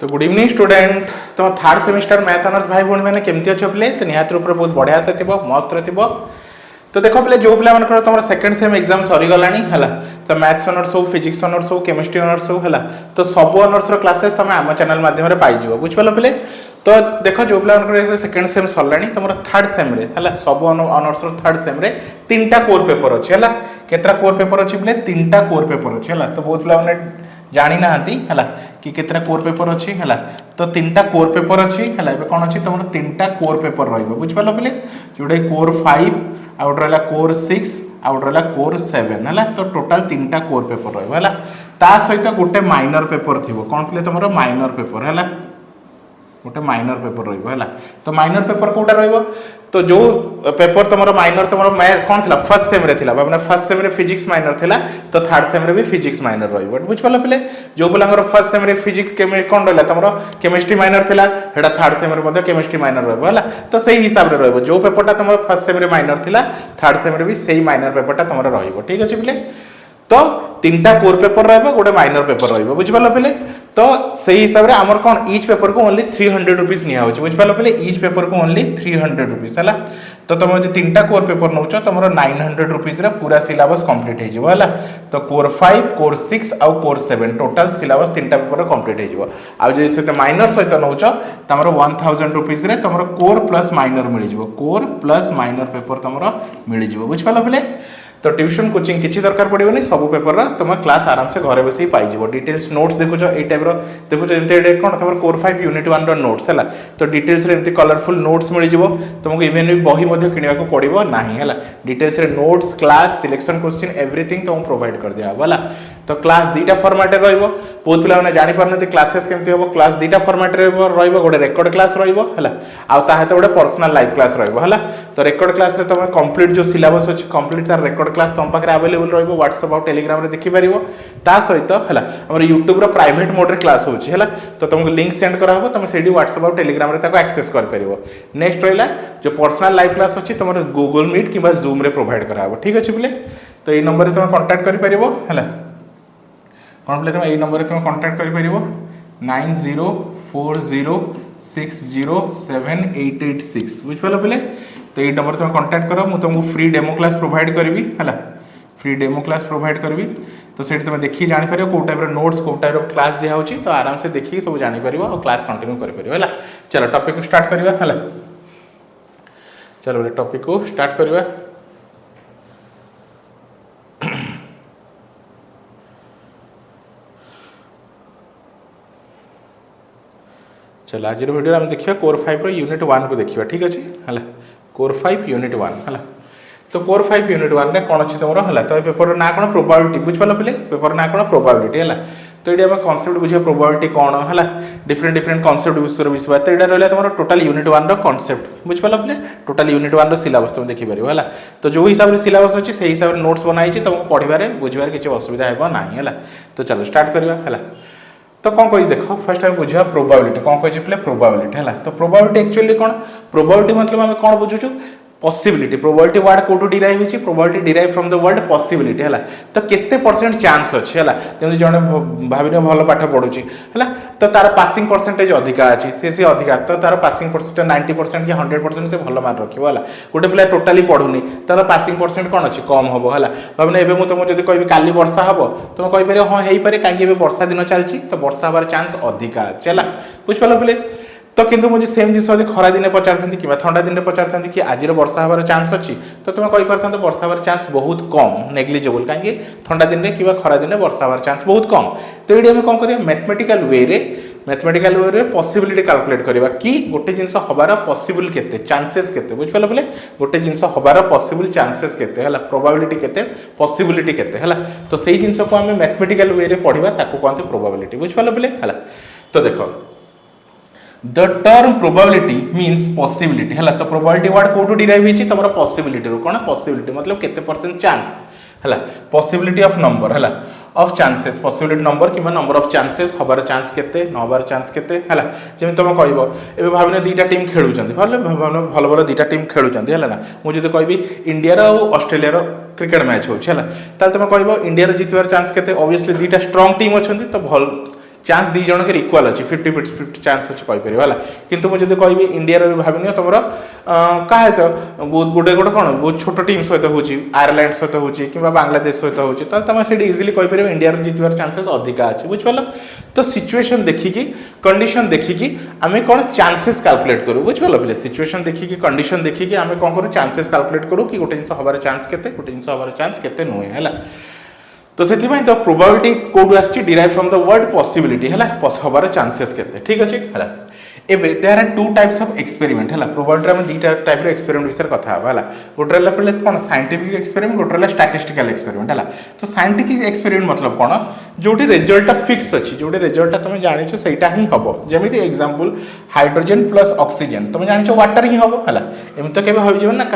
तो good evening student. तुम third semester math honours भाई भौणी मैंने केमती अच्छे पिले तो निहाती रूप बहुत बढ़िया से थी मस्त थी। तो देख पे जो पे तुम सेकेंड सेम एग्जाम सरीगला है तो मैथ्स ऑनर्स हो फिजिक्स ऑनर्स हो केमिस्ट्री ऑनर्स हो है तो सब ऑनर्स क्लासेस तुम आम चैनल मध्यम पाइज बुझिपाल पे। तो देख जो पे सेकेंड सेम सरला तुम थर्ड सेम है सब ऑनर्स थर्ड सेम तीन टा कोर पेपर अच्छे है केतरा कोर पेपर अच्छी पे तीन टा कोर पेपर अच्छे है तो बहुत पे जानी ना है कि केतरा कोर पेपर अच्छी है तो तीन टा कोर पेपर अच्छी है कौन अच्छी तुम तीन टा कोर पेपर रुझिपाल पे जोटा कोर 5 आउट रहा कोर 6 आउट रहा कोर 7 है तो टोटाल तीन टा कोर पेपर रहा ता सहित गोटे माइनर पेपर थी कौन पे तुम माइनर पेपर है गोटे माइनर पेपर रहा तो माइनर पेपर कौटा रहा तो जो पेपर तुम माइनर तुम कौन थी फर्स्ट सेम रे मैंने फर्स्ट सेम फिजिक्स माइनर थिला तो थर्ड सेम भी फिजिक्स माइनर रुझिपाल पे जो पिला फर्स्ट सेम फिजिक्स कौन रहा तुम केमिस्ट्री माइनर थिला हेटा थर्ड सेम केमिस्ट्री माइनर रहा तो सही हिसाब से रहा जो पेपरटा तुम फर्स्ट सेम माइनर थिला थर्ड सेम भी सही माइनर पेपरटा तुम ठीक अच्छे पे तो तीन टा कोर पेपर रहा गोटे माइनर पेपर रहा बुझिपाल पे तो सही हिसाब से आमर कौन ईच पेपर को ओनली 300 रुपीज निया बुझिपाल पे ईच पेपर को ओनली 300 रुपीज है तो तुम जो तीन टा कोर पेपर नौ तुम 900 रुपीज पूरा सिलेबस कंप्लीट है तो कोर 5 कोर 6 आउ कोर 7 टोटाल सिलेबस तीन टा पेपर कंप्लीट हो माइनर सहित नौ तुम 1000 रुपीज तुम कोर प्लस माइनर मिल कोर प्लस माइनर पेपर तुम मिल बुझिपाल पे तो ट्यूशन कोचिंग किसी दरकार पड़ोनी सब पेपर तुम क्लास आराम से घरे बस पाइज डिटेल्स नोट्स देखुच ये टाइप देखुच कौन तुम कोर 5 यूनिट 1 नोट्स है तो डिटेल्स एमती कलरफुल नोट्स मिल तुमको इवेन भी बही किणवा पड़ो ना है details notes class selection question everything तुमको प्रोवाइड कर दिया है तो क्लास दुईटा फॉर्मेट बहुत पिला मैंने जापर क्लासेस केमती हम क्लास दुईटा फॉर्मेट रोटे रेकर्ड क्लास रहा गोटे पर्सनल लाइव क्लास रहा तो रेकर्ड क्लास तुम कंप्लीट जो सिलेबस अच्छी कंप्लीट तार रेकर्ड क्लास तुम पाखे अवेलेबल रहा व्हाट्सएप और टेलीग्राम में देखिपार ता सहित है आम यूट्यूब प्राइवेट मोड क्लास होगा तो तुमको लिंक सेंड कराब तुम से व्हाट्सएप और टेलीग्राम में एक्सेस कर नेक्स्ट रहा जो पर्सनल लाइव क्लास अच्छी तुम गूगल मीट कि जूम रे प्रोवाइड कराब ठीक अच्छे पे तो ये नंबर तुम कांटेक्ट कर कौन पे तुम यही नंबर तुम कांटेक्ट कर 9040607886 बुझिपाल पे तो ये नंबर तुम कांटेक्ट कर मुझे तुमको फ्री डेमो क्लास प्रोवाइड करी है फ्री डेमो क्लास प्रोवाइड करी तो से तुम देखिए जापर कौ टाइप नोट्स कौ टाइप क्लास दिया होची तो आराम से देखिए सब जापर और क्लास कंटिन्यू कर चलो टॉपिक को स्टार्ट करवा है चलो टॉपिक को स्टार्ट करवा चलो आज वीडियो हम देखिए कोर 5 यूनिट 1 को देखिए ठीक अच्छे है कोर 5 यूनिट 1 है तो कोर 5 यूनिट 1 में कौन अच्छी तुम है तो पेपर ना कौन प्रोबाबिलिटी बुझिपाल पे पेपर ना कौन प्रोबाबिलिटी है तो ये आम कनसेप्ट बुझे प्रोबाबिलिटी कौन है डिफरेंट डिफरेंट कनसेप्ट विषय तो यहाँ रहा तुम टोटाल यूनिट 1 कनसेप्ट बुझिपाल पे टोटाल यूनिट 1 सिलेबस तुम देखिपार है तो जो हिसाब से सिलेबस अच्छी से हिसाब से नोट्स बनाई तुमको पढ़ार बुझे किसी असुविधा है ना है तो चलो स्टार्ट करवा है तो कौन कही देख फर्स्ट आम बुझा प्रोबाबिलिटी कौन कही पे प्रोबाबिलिटी है तो प्रोबाबिलिटी एक्चुअली कौन प्रोबाबिलिटी मतलब आम कौन बुझुचु पॉसिबिलिटी प्रोबाबिलिटी वर्ड कोटू डिराइव होची probability derive from the word possibility है तो केते परसेंट चांस अच्छे है जमी जड़े भाविन भल पाठ पढ़ुची है तो तार पासिंग परसेंटेज अधिका अच्छी से अधिका तो तार पासिंग परसेंटेज 90% या 100% से भल मार्क रखियो है गोटे पिला टोटाली पढ़ुनी तार पासिंग परसेंट कौन अच्छी कम हम है भावना एवं मुझे तुमको जब कह काली वर्षा हम तुम कहीपर हाँ हो पारे कहीं वर्षा दिन चलती तो वर्षा हबार चांस अधिका अच्छे है बुझिपाल पे तो किंतु मुझे सेम जिन खरा दिन पचार था कि ठंडा दिन पचार था कि आज वर्षा हबार चांस अच्छी तो तुम कहीपर वर्षा हबार चांस बहुत कम नेग्लिजिबल कहीं ठंडा दिन में कि खरा दिन वर्षा हबार चांस बहुत कम तो ये कौन करें मैथमेटिकल वे पॉसिबिलिटी कैलकुलेट करवा कि गोटे जिनस हबार पॉसिबल केते चांसेस केते बुझिपाल पे गोटे जिनस हबार पॉसिबल चांसेस केते है प्रोबाबिलिटी केते पॉसिबिलिटी केते है तो सही जिनस को आम मैथमेटिकल वे पढ़ा ताको कहते प्रोबाबिलिटी बुझिपाल पे है तो देखो the term probability means possibility है तो प्रोबाबिलिटी वर्ड कोटू डिराइव होची तुम पॉसिबिलिटी कौन पॉसिबिलिटी मतलब केते परसेंट चांस है पॉसिबिलिटी ऑफ नंबर है ऑफ चांसेस पॉसिबिलिटी नंबर कि नंबर ऑफ चांसेस हबार चांस केते न हबार चांस केते है जमी तुम कह ए भावना दुईटा टीम खेलुंट भल भल दुईटा टीम खेलुंट है ना मुझे कहबी इंडिया और ऑस्ट्रेलिया क्रिकेट मैच हो तुम कह इंडिया जीतवार चांस केते ऑब्वियसली दुईटा स्ट्रॉन्ग टीम अच्छा तो भल चान्स दी जन के इक्वाल अच्छी 50-50 चान्स अच्छे कहीपर है कितु मुझे कहि इंडिया भाव तुम क्या तो बहुत गोटे गोटे कौन बहुत छोट टीम सहित हो आयरलैंड सहित हो कि बांग्लादेश सहित हो तुम से इजिली कहीपर इंडिया जितबार चान्सेस अधिका अच्छे बुझिपाल तो सिचुएशन देखिकी कंडीशन देखिकी आम कौन चान्सेस कैलकुलेट करूँ बुझिपाल पे सिचुएशन देखिकी कंडीशन देखिकी आम कौन करूँ चान्सेस कैलकुलेट करूँ कि गोटे जिन हबार चान्स के गोटे जिन हबार चान्स के नुहे है तो से द प्रोबेबिलिटी कोड आसी derive from the word possibility है हबार चान्सेस के ठीक अच्छे है एबे there are two types of experiment है प्रोबेबिलिटी में दुईटा टाइप रो एक्सपेरिमेंट विषय कथा है गोटे पहले कौन साइंटिफिक एक्सपेरिमेंट गोटे स्टैटिस्टिकल एक्सपेरिमेंट है तो साइंटिफिक एक्सपेरिमेंट मतलब कौन जोटी रिजल्ट फिक्स अच्छी जोटी रिजल्ट तुम जानी सहीटा ही हम जमी एग्जांपल हाइड्रोजन प्लस ऑक्सीजन तुम जानी वाटर ही हम है एमती तो केवे हो ना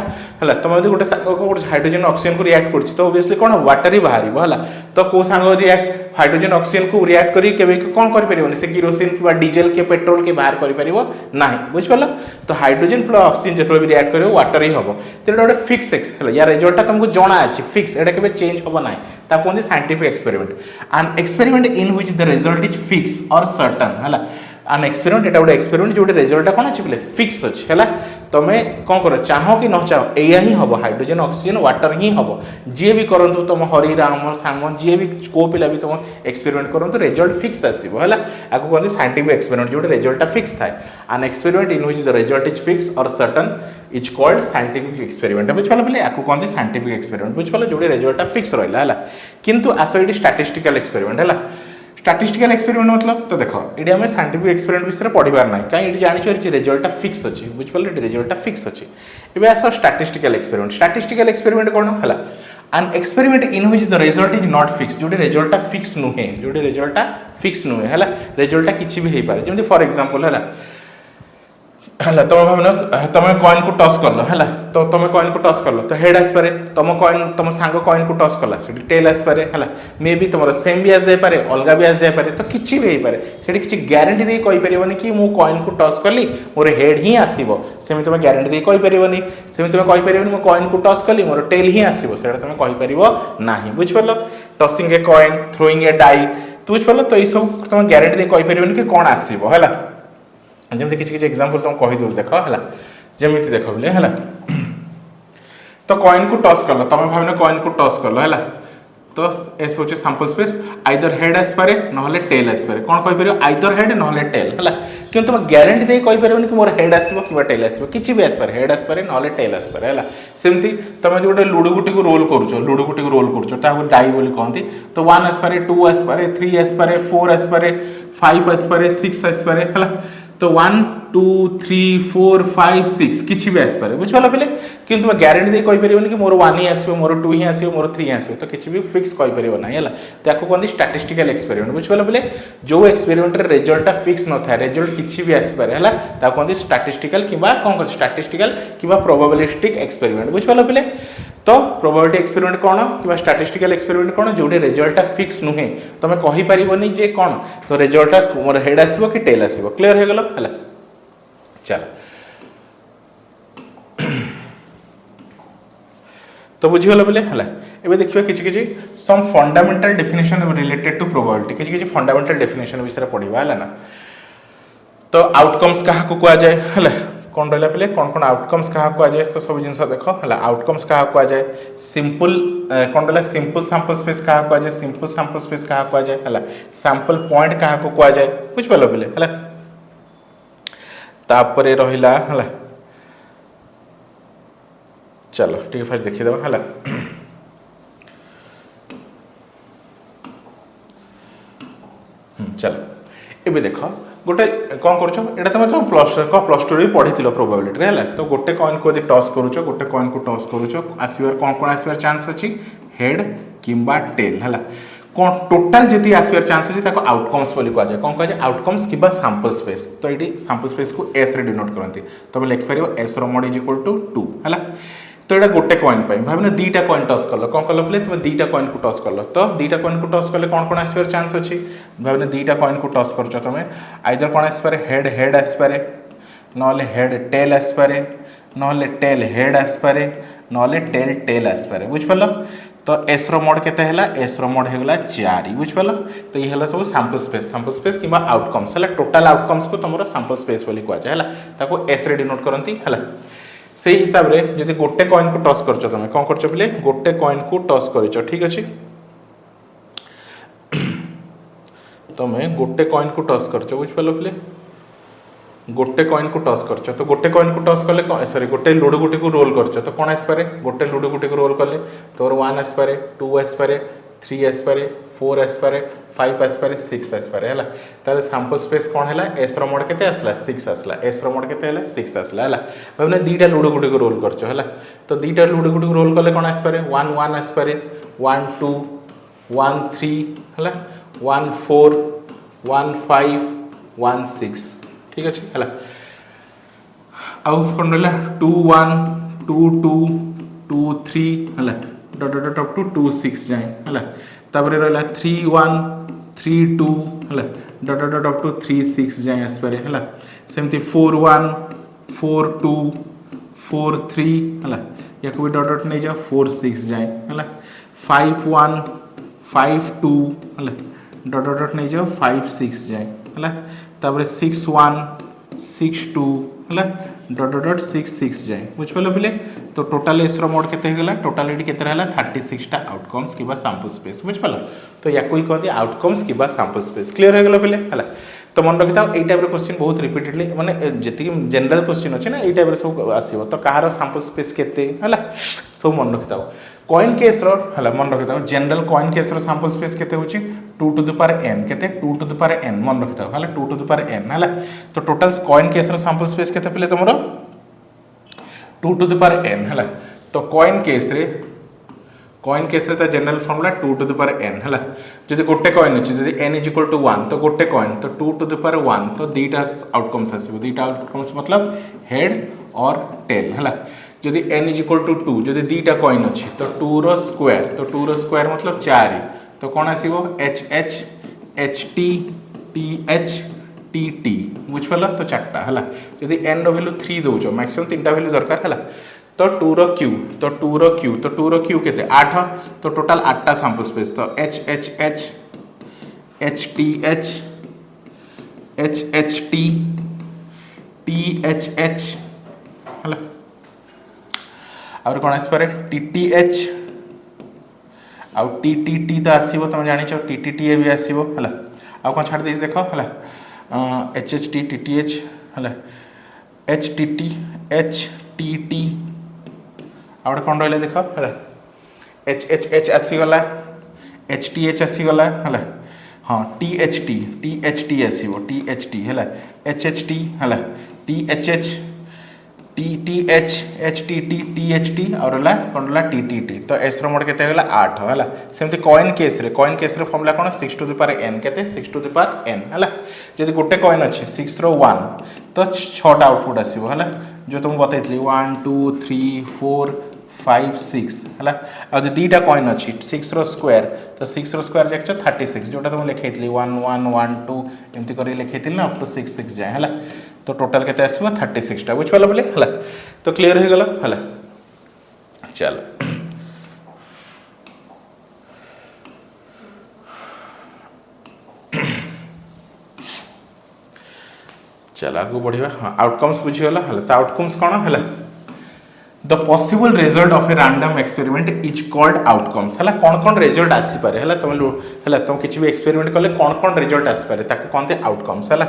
है तुम जो गोटे हाइड्रोजन ऑक्सीजन को रिएक्ट कर तो ओबियसली कौन वाटर ही बाहर है तो कौ सांग रिएक्ट हाइड्रोजन ऑक्सीजन को रिएक्ट करी कौन कर से किरोसिन कि डीजेल के पेट्रोल के बाहर कर ना बुझिपाल तो हाइड्रोजन प्लस ऑक्सीजन जो भी रिएक्ट कर वाटर ही हम तो गोटे फिक्स एक्स या रिजल्ट तुमको जना अच्छी फिक्स एटा के चेंज हम ना कहते scientific experiment and experiment in which the result is fix और सर्टन है एन एक्सपेरिमेंट एटा गोटे एक्सपेरिमेंट जो रिजल्ट कौन अच्छे बोले फिक्स अच्छे है तुम्हें कौन कर चाहो कि न चाहो या ही हम हाइड्रोजन ऑक्सीजन वाटर ही हम जी भी करूँ तुम हरिराम सांग जी भी को पिला भी तुम एक्सपेरिमेंट करूँ रिजल्ट फिक्स आसो है आपको कहते साइंटिफिक एक्सपेरिमेंट जो रिजल्ट फिक्स थाए an experiment in which the result is fix और certain is called scientific experiment बुझिपाल बोले आपको कहते साइंटिफिक एक्सपेरिमेंट बुझिपाल जो रिजल्ट फिक्स रहा है किंतु आस ये स्टैटिस्टिकल एक्सपेरिमेंट है स्टैटिस्टिकल एक्सपेरिमेंट मतलब तो देखो ये आम साइंटिफिक एक्सपेरिमेंट विषय पढ़ार ना कहीं जानी रिजल्ट फिक्स अच्छी बुझिपाल रिजल्ट फिक्स अच्छी एवं आस स्टैटिस्टिकल एक्सपेरिमेंट कौन है N experiment in which the result is not fix जो रिजल्ट फिक्स नुहे जो रिजल्ट फिक्स नुहे है रिजल्ट किसी भी हो पाए जमी फॉर एग्जांपल है तुम भाव तुम कॉइन को टॉस कर है तो तुम कॉइन को टॉस कर तो हेड आसपे तुम कॉइन तुम सांग कॉइन को टॉस कला से टेल आसपे है मे भी तुम सेम भी आसपे अलग भी आसपे तो किसी भी हो पाए से किसी ग्यारंटी दे कहीपर कि मुझे कॉइन को टॉस कली मोर हेड ही आसो सेम तुम ग्यारंटी दे कहीपर सेम तुम कहीपर मुझे कॉइन को टॉस कली मोर टेल ही आसो से तुम कहीपर ना बुझिपाल tossing a coin throwing a die तो बुझिपाल तो यू तुम ग्यारंटी दे कहीपर कि कौन आसो है जमी किसी किसी एग्जांपल तुम कही दो देख है जमी देख बोले है तो कॉइन को टॉस कल तुम भाव कॉइन को टॉस कल है तो एस हूँ सैंपल स्पेस आइदर हेड आसपे ना टेल आसपे कौन कहीपर आइदर हेड ना टेल है कि तुम ग्यारंटी दे कहीपर कि मोर हेड आसो कि टेल आसो किसी भी आसपे हेड आसपे ना टेल आसपे है सेमती तुम जो गोटे लुडो गुटी को रोल कर डाई बोली कहती तो 1 आसपे 2 आसपे 3 आसपे 4 आसपे 5 आसपे 6 आसपे है तो 1 2 3 4 5 6 किसी भी आसपे बुझिपाल पे कि तुम ग्यारंटी दे कहीपर कि मोर 1 ही आसो मोर 2 ही आसो मोर 3 आसो तो किसी भी फिक्स कहीपर ना है तो आपको कहते स्टैटिस्टिकल एक्सपेरिमेंट बुझिपाल पे जो एक्सपेरिमेंट रिजल्ट फिक्स न था रिजल्ट किसी भी आसपे है कहते स्टैटिस्टिकल कि कौन कर स्टैटिस्टिकल कि प्रोबेबिलिस्टिक एक्सपेरिमेंट बुझिपाल पे तो प्रोबेबिलिटी एक्सपेरिमेंट कौन कि स्टैटिस्टिकल एक्सपेरिमेंट कौन जो रिजल्ट फिक्स नुहे तुम कहीपर जे कौन तो रिजल्ट मोर हेड आसो कि टेल आसो क्लीयर हो गल है चल तो बुझीगल बोले है एबे देखिए किसी किसी some fundamental definition related to probability किसी किसी फंडामेंटल डेफिनेशन विषय पढ़ा है ना तो आउटकम्स क्या कह जाए है कौन रहा पे कौन आउटकम्स क्या कह जाए तो सब जिन देख है आउटकम्स क्या कह जाए सिंपल कौन रहा सिंपल सैंपल स्पेस क्या कह जाए सिंपल सैंपल स्पेस क्या कह जाए है सैंपल पॉइंट क्या कह जाए बुझिपाल पे है तापरे रहिला है चलो ठीक है फर्स्ट देखीद है चलो ये देख गोटे कौन कर तुम प्लस टू भी पढ़ी प्रोबेबिलिटी है तो गोटे कॉइन को टॉस करुच गोटे कॉइन को टॉस करुच आसबार कौन कौन आसबार चांस अच्छी हेड किंबा टेल है कौन टोटाल जी आसबार चांस अच्छी आउटकम्स बोली कह जाए कौन कह जाए आउटकम्स कि सैंपल स्पेस तो ये सैंपल स्पेस को एस रे डिनोट करती तुम लिखिपर एस रोड इज इक्वल टू 2 है तो ये गोटे कॉइन भाव दुईटा कॉइन टॉस कल कौन कल बोले तुम दुईटा कॉइन को टॉस कल तो दुईटा कॉइन को टॉस कले कौन कौन आसबार चांस अच्छी भाव दुईटा कॉइन को टॉस कर तुम आइदर कौन आसपे हेड आसपे ना हेड टेल आसपे ना टेल हेड आसपे ना टेल आसपे बुझिपाल तो एस मोड केते हैला एस मोड हेगला 4 बुझ पालो तो ये हैला सब सैंपल स्पेस किबा आउटकम्स हैला टोटल आउटकम्स को तमरो सैंपल स्पेस बोली कहै छै हैला ताको एस रे डिनोट करंती हैला से हिसाब रे जदि गोटे कॉइन को टॉस करछो तमे कोन करछो बोले गोटे कॉइन को टॉस करछो ठीक अछि तमे गोटे कॉइन को टॉस करछो बुझ पालो बोले गोटे कॉइन को टॉस करछो तो गोटे कॉइन को टॉस करले सॉरी गोटे लूडो गुटी को रोल करछो तो कोन आस पारे गोटे लूडो गुटी को रोल करले तोर 1 आस पारे 2 आस पारे 3 आस पारे 4 आस पारे 5 आस पारे 6 आस पारे हैला ताले सैंपल स्पेस कोन हैला एस रो मोड केते आसला 6 आसला एस रो मोड केते हैला 6 आसला हैला भाबने दीटा लूडो गुटी को रोल करछो हैला तो दीटा लूडो गुटी को रोल करले कोन आस पारे 1 1 आस पारे 1 2 1 3 हैला 1 4 1 5 1 6 ठीक अछि हैला आउ कोन रहला 2 1 2 2 2 3 हैला डॉट डॉट डॉट टू 2 6 जाय हैला ताबरे रहला 3 1 3 2 हैला डॉट डॉट डॉट टू 3 6 जाय आस पारे हैला सेमती 4 1 4 2 4 3 हैला याको भी डॉट डॉट नै जा 4 6 जाय हैला 5 1 5 2 हैला डॉट डॉट नै जा 5 6 जाय हैला ताबरे 6 1 6 2 हैला डॉट डॉट डॉट 6 6 जाय बुझ पलो पिले तो टोटल एस रो मोड केते हेगला टोटल एडी केते रहला 36 टा आउटकम्स किबा सैंपल स्पेस बुझ पलो तो या कोई कहती आउटकम्स किबा सैंपल स्पेस क्लियर हो गेलो पिले हैला तो मन रखिता एई टाइप रे क्वेश्चन बहुत रिपीटेडली माने जेति जनरल क्वेश्चन अछि ना एई टाइप रे सब आसीबो तो कहारो सैंपल स्पेस केते हैला सब मन रखिता कॉइन केस रो हला मन रखिता जनरल कॉइन केस रो सैंपल स्पेस केते होची 2 टू द पावर n केते 2 टू द पावर n मन रखिता हला 2 टू द पावर n हला तो टोटल कॉइन केस रो सैंपल स्पेस केते पले तमरो 2 टू द पावर n हला तो कॉइन केस रे ता general formula 2 to the power n हला जदि गोटे कॉइन अछि जदि n = 1 तो गोटे कॉइन तो 2 टू द पावर 1 तो दीटा आउटकम्स आसीबो दीटा आउटकम्स मतलब हेड और टेल हला जदि n = 2 जदि दीटा कॉइन अछि तो 2 रो स्क्वायर मतलब 4 तो कोन आसीबो h h h t t h t t बुझ पला तो चारटा हला जदि n रो वैल्यू 3 दोजो मैक्सिमम तीनटा वैल्यू दरकार हला तो 2 रो q केते 8 तो टोटल 8 टा सैंपल स्पेस तो h h h h t h h h t t h h हला और कोन आस पारे tth आ ttt तो आसीबो तुम जानि छ ttt भी आसीबो हला आ कोन छाड़ देस देखो हला hht tth हला htt htt और कोन रहले देखो हला hh आसी गला hth आसी गला हला हां tht आसीबो tht हला hht हला thh TTH HTT THT और हला कोनला TTT तो एस रो मोड केते हला 8 हला सेमते कॉइन केस रे फार्मूला कोन 6 टू द पावर n केते 6 टू द पावर n हला जदि गोटे कॉइन अछि 6 रो 1 तो 6 टा आउटपुट आसीबो हला जो तुम बतैतली 1 2 3 4 5 6 हला आ जदि दीटा कॉइन अछि 6 रो स्क्वायर तो 6 रो स्क्वायर जक 36 जोटा तुम लिखैतली 1 1 1 2 एमती करी लिखैतली ना अप टू 6 6 जाय हला तो टोटल केते आसीबो 36 टा बुझ पालो बोले हला तो क्लियर हो गला हला चलो चलो आगु बढ़िबा हां आउटकम्स बुझी गला हला तो आउटकम्स कोन हला the possible result of a random experiment is called outcomes हला कोन रिजल्ट आसी पारे हला तुम किछि भी एक्सपेरिमेंट करले कोन रिजल्ट आसी पारे ताको कोनते आउटकम्स हला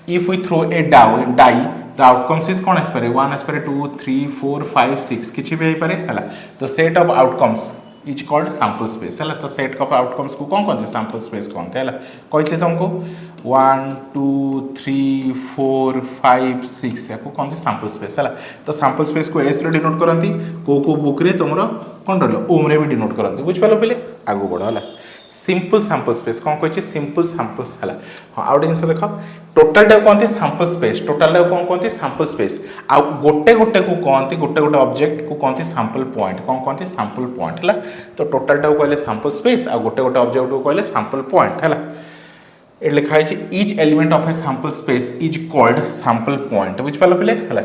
if we throw a die the outcomes is कोन आसी पारे 1 आसी पारे 2 3 4 5 6 किछि भी आइ पारे हला तो set of outcomes is called sample space हला तो सेट ऑफ आउटकम्स को कोन कहते सैंपल स्पेस कहते हला कहले तुमको 1 2 3 4 5 6 याको कहते सैंपल स्पेस हला तो सैंपल स्पेस को s रे डिनोट करंती को बुक रे तुमरो कोन रहलो ओम रे भी डिनोट करंती बुझ पालो पहिले आगु बढ हला सिंपल सैंपल स्पेस कोन कहै छै सिंपल सैंपल्स हला हां आउट जिंस देखो टोटल टा कोनती सैंपल स्पेस टोटल टा कोन कोनती सैंपल स्पेस आ गोटे गोटे को कोनती गोटे गोटे ऑब्जेक्ट को कोनती सैंपल पॉइंट कोन कोनती सैंपल पॉइंट हला तो टोटल टा कहले सैंपल स्पेस आ गोटे गोटे ऑब्जेक्ट को कहले सैंपल पॉइंट हला ए लिखा है each element of a sample space is called sample point बुझ पालो पहिले हला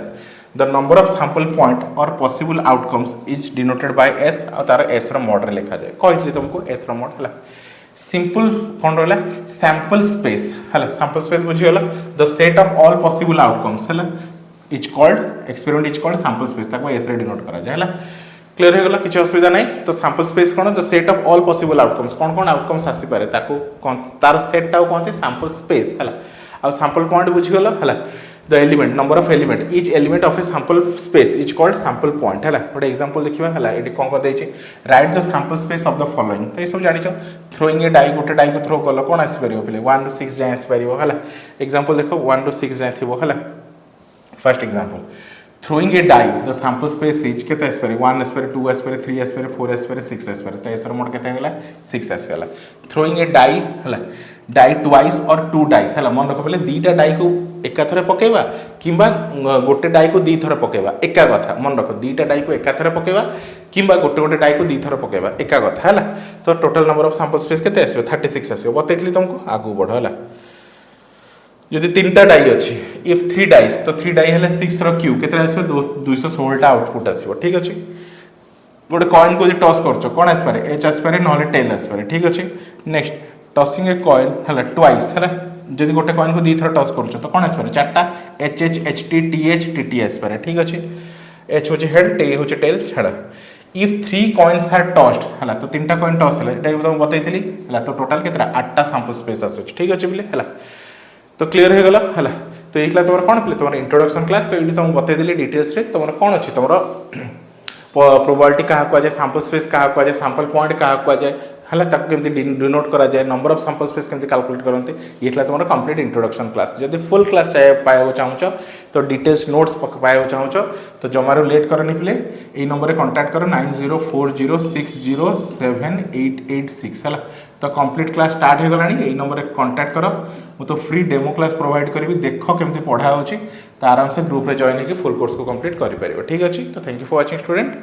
the number of sample point और possible outcomes is denoted by S और तार एस रो मोड रे लिखा जाए कहली तुमको एस रो मोड है सिंपल कौन रहा सैंपल स्पेस है सैंपल स्पेस बुझीगला the set of all possible outcomes है is called experiment is called sample space ताको एस रे डिनोट करा जाए है क्लियर हो गला किसी असुविधा नहीं तो सैंपल स्पेस कौन the set of all possible outcomes कौन कौन आउटकम्स आसी पारे ताको तार सेट टाउ कहते सैंपल स्पेस है आ सैंपल पॉइंट बुझीगला है the element number of element each element of a sample space is called sample point है गोटे एग्जांपल देखिबा है ये कौन कौन देछि write the sample space of the following तो ये सब जानि छ थ्रोइंग ए डाई गोटे डाई को थ्रो कलो कोन आसी परियो पले 1 टू 6 जाय आसी परियो है एग्जांपल देखो 1 टू 6 जाय थिबो है first example throwing a die the sample space is केते आसी पारे 1 आसी पारे 2 आसी पारे 3 आसी पारे 4 आसी पारे 6 आसी पारे तो एसर मोड केते गेला 6 आसी गेला throwing a die हला डाई ट्वाइस और 2 डाइस है मन रख पहले दीटा डाई को एका थरे पकेबा किंबा गोटे डाई को दी थरे पकेबा एका कथा मन रख दीटा डाई को एका थरे पकेबा किंबा गोटे गोटे डाई को दी थरे पकेबा एका कथा है तो total number of sample space केते आसीबो 36 आसीबो बतेइतली तुमको आगु बढ़ है यदि 3टा डाई अच्छी इफ 3 डाइस तो 3 डाई है 6 रो क्यू केते आसीबो 216 टा आउटपुट आसीबो ठीक अछि गोटे कॉइन को जे टॉस करछो कोन आसी पारे एच आसी पारे नहले टेल आसी पारे ठीक अछि नेक्स्ट टॉसिंग ए कॉइन है ट्वाइस है जदि गोटे कॉइन को दी थर टॉस करछो तो कोन आसी पारे चारटा H H H T T H T T आसी पारे ठीक अछि एच होचे हेड टे होचे टेल छड़ा इफ 3 कॉइन्स आर टॉस्ड हला तो 3टा कॉइन टॉस हला एटा तुम बतैथिली हला तो टोटल केतरा 8टा सैंपल स्पेस आसे ठीक अछि बिले हला तो क्लियर हो गला हला तो एकला तोर कोन प्ले तोर इंट्रोडक्शन क्लास तो एली तुम बतै देली डिटेल्स रे तोर कोन अछि तोर प्रोबेबिलिटी कहा को जाय सैंपल स्पेस कहा को जाय सैंपल पॉइंट कहा को जाय हला तक केमती डिनोट करा जाय नंबर ऑफ सैंपल स्पेस केमती कैलकुलेट करनते एकला तोर कंप्लीट इंट्रोडक्शन क्लास जदि फुल क्लास चाहे पायो चाहूचो तो डिटेल्स नोट्स पायो चाहूचो तो जमारो लेट करनी प्ले ए नंबर रे कांटेक्ट करो 9040607886 हला तो कंप्लीट क्लास स्टार्ट हो गलानी ए नंबर रे कांटेक्ट करो मु तो फ्री डेमो क्लास प्रोवाइड करबी देखो केमती पढ़ा होची तो आराम से ग्रुप रे जॉइन होके फुल कोर्स को कंप्लीट करि परिबो ठीक अछि तो thank you for watching student.